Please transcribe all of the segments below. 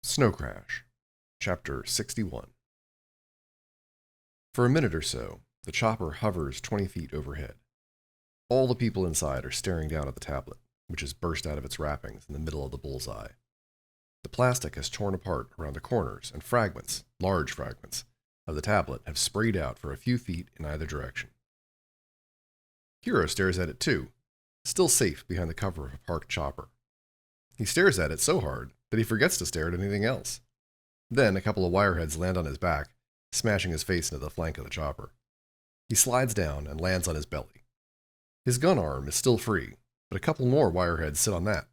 Snow Crash, Chapter 61. For a minute or so, the chopper hovers 20 feet overhead. All the people inside are staring down at the tablet, which has burst out of its wrappings in the middle of the bullseye. The plastic has torn apart around the corners, and fragments, large fragments, of the tablet have sprayed out for a few feet in either direction. Hiro stares at it too, still safe behind the cover of a parked chopper. He stares at it so hard that he forgets to stare at anything else. Then a couple of wireheads land on his back, smashing his face into the flank of the chopper. He slides down and lands on his belly. His gun arm is still free, but a couple more wireheads sit on that.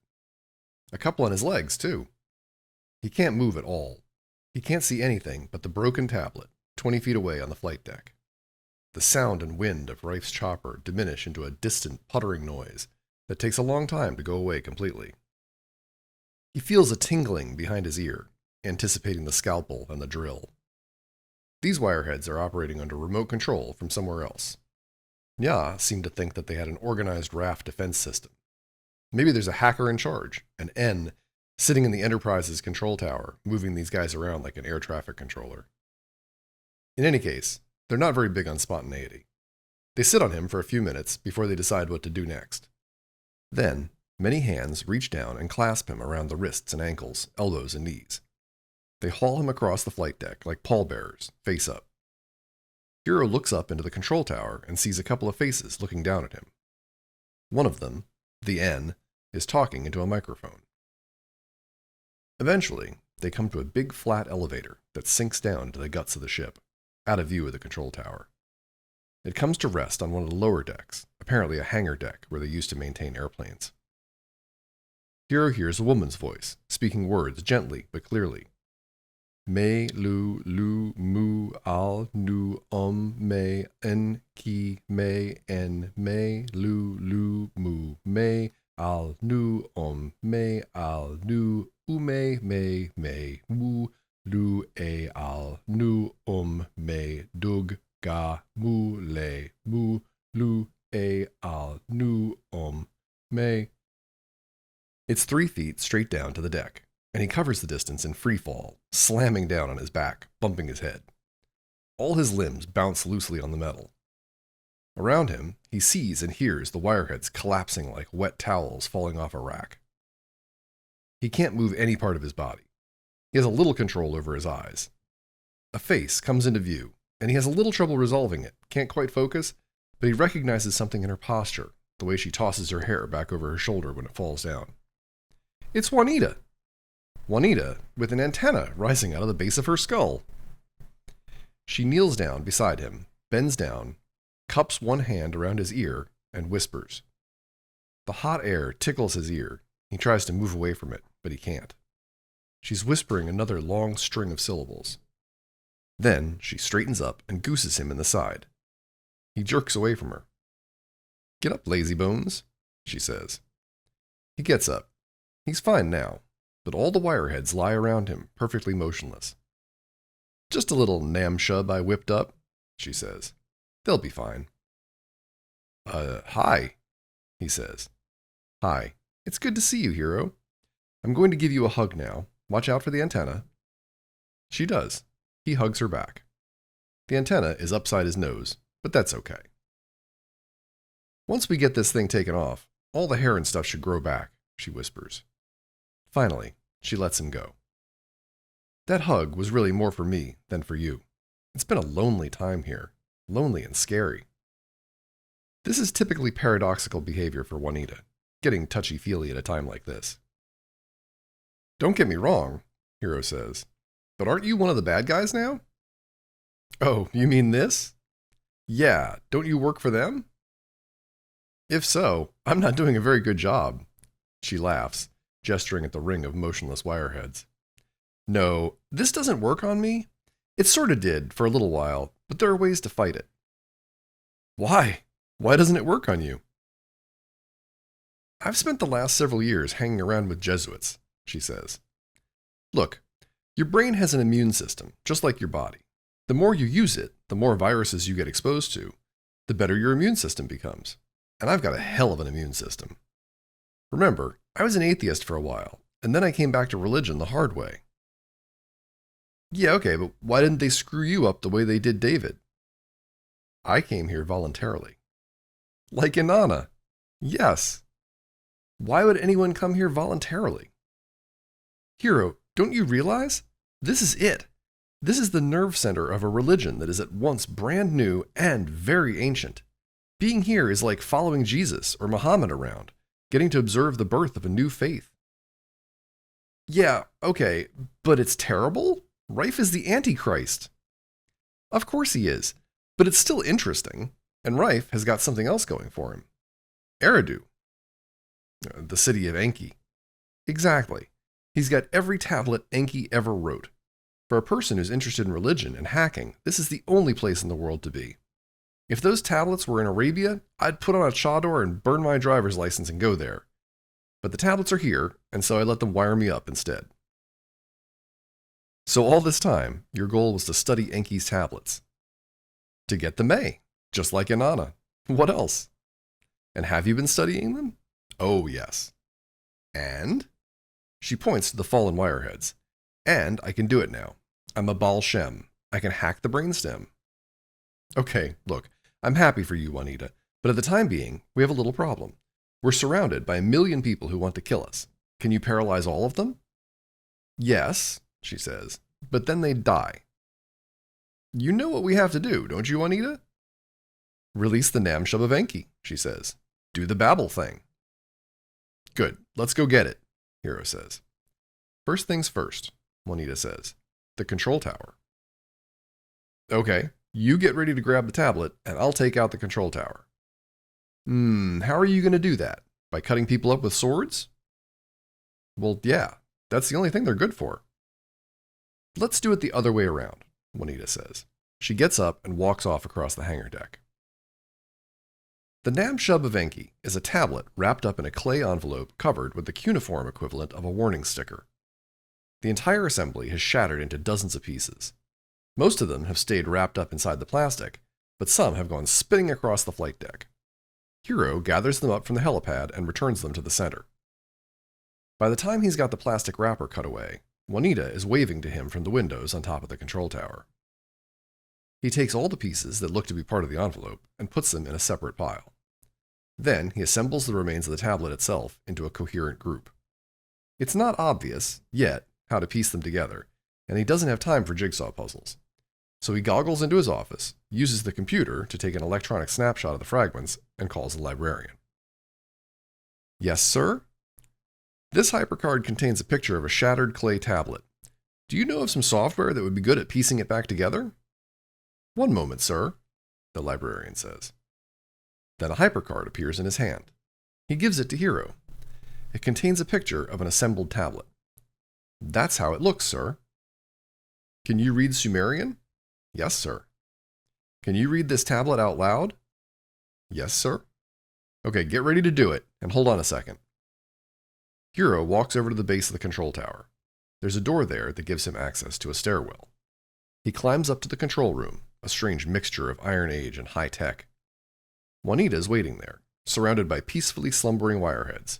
A couple on his legs, too. He can't move at all. He can't see anything but the broken tablet, 20 feet away on the flight deck. The sound and wind of Rife's chopper diminish into a distant, puttering noise that takes a long time to go away completely. He feels a tingling behind his ear, anticipating the scalpel and the drill. These wireheads are operating under remote control from somewhere else. Nya seemed to think that they had an organized raft defense system. Maybe there's a hacker in charge, an N sitting in the Enterprise's control tower, moving these guys around like an air traffic controller. In any case, they're not very big on spontaneity. They sit on him for a few minutes before they decide what to do next. Then, many hands reach down and clasp him around the wrists and ankles, elbows and knees. They haul him across the flight deck like pallbearers, face up. Hiro looks up into the control tower and sees a couple of faces looking down at him. One of them, the N, is talking into a microphone. Eventually, they come to a big flat elevator that sinks down to the guts of the ship, out of view of the control tower. It comes to rest on one of the lower decks, apparently a hangar deck where they used to maintain airplanes. Hiro hears a woman's voice, speaking words gently but clearly. Me lu mu al nu me en ki me en me lu mu me al nu me al nu ume me mu lu e al nu me dug ga mu le mu lu e al nu me. It's 3 feet straight down to the deck, and he covers the distance in free fall, slamming down on his back, bumping his head. All his limbs bounce loosely on the metal. Around him, he sees and hears the wireheads collapsing like wet towels falling off a rack. He can't move any part of his body. He has a little control over his eyes. A face comes into view, and he has a little trouble resolving it, can't quite focus, but he recognizes something in her posture, the way she tosses her hair back over her shoulder when it falls down. It's Juanita! Juanita, with an antenna rising out of the base of her skull. She kneels down beside him, bends down, cups one hand around his ear, and whispers. The hot air tickles his ear. He tries to move away from it, but he can't. She's whispering another long string of syllables. Then she straightens up and gooses him in the side. He jerks away from her. Get up, lazy bones, she says. He gets up. He's fine now, but all the wireheads lie around him, perfectly motionless. Just a little nam-shub I whipped up, she says. They'll be fine. Hi, he says. Hi, it's good to see you, Hiro. I'm going to give you a hug now. Watch out for the antenna. She does. He hugs her back. The antenna is upside his nose, but that's okay. Once we get this thing taken off, all the hair and stuff should grow back, she whispers. Finally, she lets him go. That hug was really more for me than for you. It's been a lonely time here. Lonely and scary. This is typically paradoxical behavior for Juanita, getting touchy-feely at a time like this. Don't get me wrong, Hiro says, but aren't you one of the bad guys now? Oh, you mean this? Yeah, don't you work for them? If so, I'm not doing a very good job. She laughs, gesturing at the ring of motionless wireheads. No, this doesn't work on me. It sort of did for a little while, but there are ways to fight it. Why? Why doesn't it work on you? I've spent the last several years hanging around with Jesuits, she says. Look, your brain has an immune system, just like your body. The more you use it, the more viruses you get exposed to, the better your immune system becomes. And I've got a hell of an immune system. Remember, I was an atheist for a while, and then I came back to religion the hard way. Yeah, okay, but why didn't they screw you up the way they did David? I came here voluntarily. Like Inanna. Yes. Why would anyone come here voluntarily? Hero, don't you realize? This is it. This is the nerve center of a religion that is at once brand new and very ancient. Being here is like following Jesus or Muhammad around, getting to observe the birth of a new faith. Yeah, okay, but it's terrible? Rife is the Antichrist. Of course he is, but it's still interesting, and Rife has got something else going for him. Eridu, the city of Enki. Exactly. He's got every tablet Enki ever wrote. For a person who's interested in religion and hacking, this is the only place in the world to be. If those tablets were in Arabia, I'd put on a chador and burn my driver's license and go there. But the tablets are here, and so I let them wire me up instead. So all this time, your goal was to study Enki's tablets. To get the May, just like Inanna. What else? And have you been studying them? Oh, yes. And? She points to the fallen wireheads. And I can do it now. I'm a Baal Shem. I can hack the brainstem. Okay, look, I'm happy for you, Juanita, but at the time being, we have a little problem. We're surrounded by 1,000,000 people who want to kill us. Can you paralyze all of them? Yes, she says, but then they'd die. You know what we have to do, don't you, Juanita? Release the Namshub of Enki, she says. Do the Babel thing. Good, let's go get it, Hero says. First things first, Juanita says. The control tower. Okay, you get ready to grab the tablet, and I'll take out the control tower. How are you going to do that? By cutting people up with swords? Well, yeah, that's the only thing they're good for. Let's do it the other way around, Juanita says. She gets up and walks off across the hangar deck. The Namshub of Enki is a tablet wrapped up in a clay envelope covered with the cuneiform equivalent of a warning sticker. The entire assembly has shattered into dozens of pieces. Most of them have stayed wrapped up inside the plastic, but some have gone spinning across the flight deck. Hero gathers them up from the helipad and returns them to the center. By the time he's got the plastic wrapper cut away, Juanita is waving to him from the windows on top of the control tower. He takes all the pieces that look to be part of the envelope and puts them in a separate pile. Then he assembles the remains of the tablet itself into a coherent group. It's not obvious, yet, how to piece them together, and he doesn't have time for jigsaw puzzles. So he goggles into his office, uses the computer to take an electronic snapshot of the fragments, and calls the librarian. Yes, sir? This hypercard contains a picture of a shattered clay tablet. Do you know of some software that would be good at piecing it back together? One moment, sir, the librarian says. Then a hypercard appears in his hand. He gives it to Hero. It contains a picture of an assembled tablet. That's how it looks, sir. Can you read Sumerian? Yes, sir. Can you read this tablet out loud? Yes, sir. Okay, get ready to do it, and hold on a second. Hero walks over to the base of the control tower. There's a door there that gives him access to a stairwell. He climbs up to the control room, a strange mixture of Iron Age and high tech. Juanita is waiting there, surrounded by peacefully slumbering wireheads.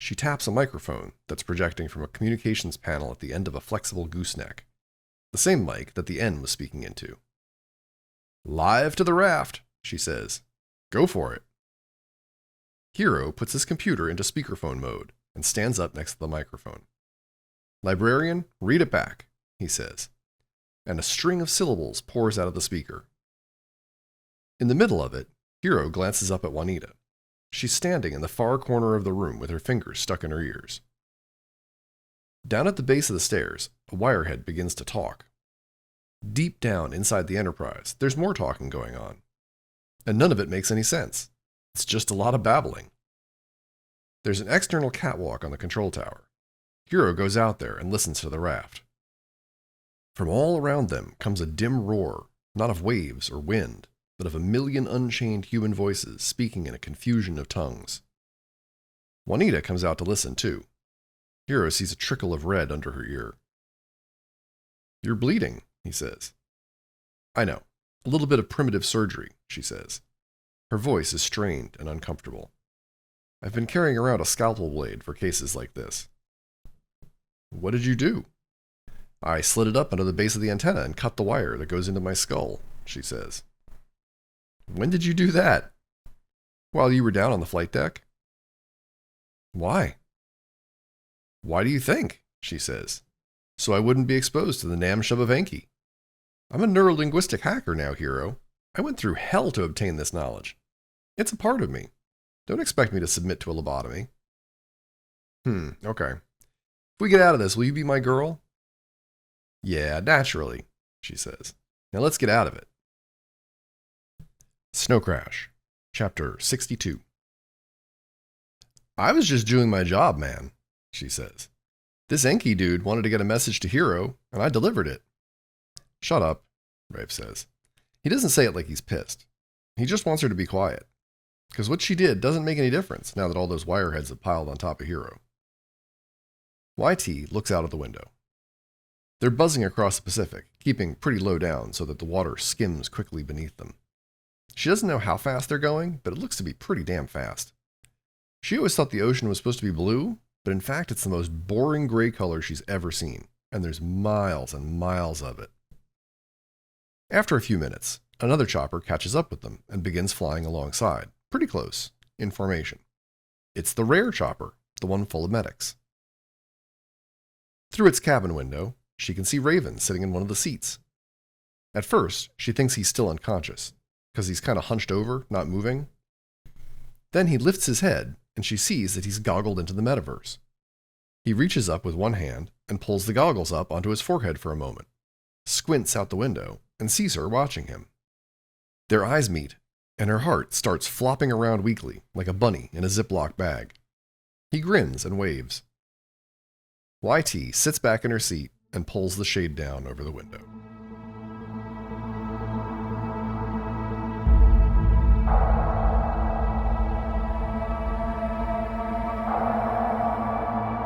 She taps a microphone that's projecting from a communications panel at the end of a flexible gooseneck, the same mic that the N was speaking into. Live to the raft, she says. Go for it. Hero puts his computer into speakerphone mode and stands up next to the microphone. Librarian, read it back, he says, and a string of syllables pours out of the speaker. In the middle of it, Hero glances up at Juanita. She's standing in the far corner of the room with her fingers stuck in her ears. Down at the base of the stairs, a wirehead begins to talk. Deep down inside the Enterprise, there's more talking going on. And none of it makes any sense. It's just a lot of babbling. There's an external catwalk on the control tower. Hero goes out there and listens to the raft. From all around them comes a dim roar, not of waves or wind, but of 1,000,000 unchained human voices speaking in a confusion of tongues. Juanita comes out to listen too. Hero sees a trickle of red under her ear. You're bleeding, he says. I know. A little bit of primitive surgery, she says. Her voice is strained and uncomfortable. I've been carrying around a scalpel blade for cases like this. What did you do? I slid it up under the base of the antenna and cut the wire that goes into my skull, she says. When did you do that? While you were down on the flight deck. Why? Why do you think? She says. So I wouldn't be exposed to the Nam-Shubavanki. I'm a neurolinguistic hacker now, hero. I went through hell to obtain this knowledge. It's a part of me. Don't expect me to submit to a lobotomy. Okay. If we get out of this, will you be my girl? Yeah, naturally, she says. Now let's get out of it. Snow Crash, Chapter 62. I was just doing my job, man, she says. This Enki dude wanted to get a message to Hero, and I delivered it. Shut up, Rafe says. He doesn't say it like he's pissed. He just wants her to be quiet. Because what she did doesn't make any difference now that all those wireheads have piled on top of Hero. YT looks out of the window. They're buzzing across the Pacific, keeping pretty low down so that the water skims quickly beneath them. She doesn't know how fast they're going, but it looks to be pretty damn fast. She always thought the ocean was supposed to be blue, but in fact it's the most boring gray color she's ever seen, and there's miles and miles of it. After a few minutes, another chopper catches up with them and begins flying alongside, pretty close, in formation. It's the rare chopper, the one full of medics. Through its cabin window, she can see Raven sitting in one of the seats. At first, she thinks he's still unconscious, because he's kind of hunched over, not moving. Then he lifts his head, and she sees that he's goggled into the metaverse. He reaches up with one hand and pulls the goggles up onto his forehead for a moment, squints out the window, and sees her watching him. Their eyes meet, and her heart starts flopping around weakly, like a bunny in a Ziploc bag. He grins and waves. YT sits back in her seat and pulls the shade down over the window.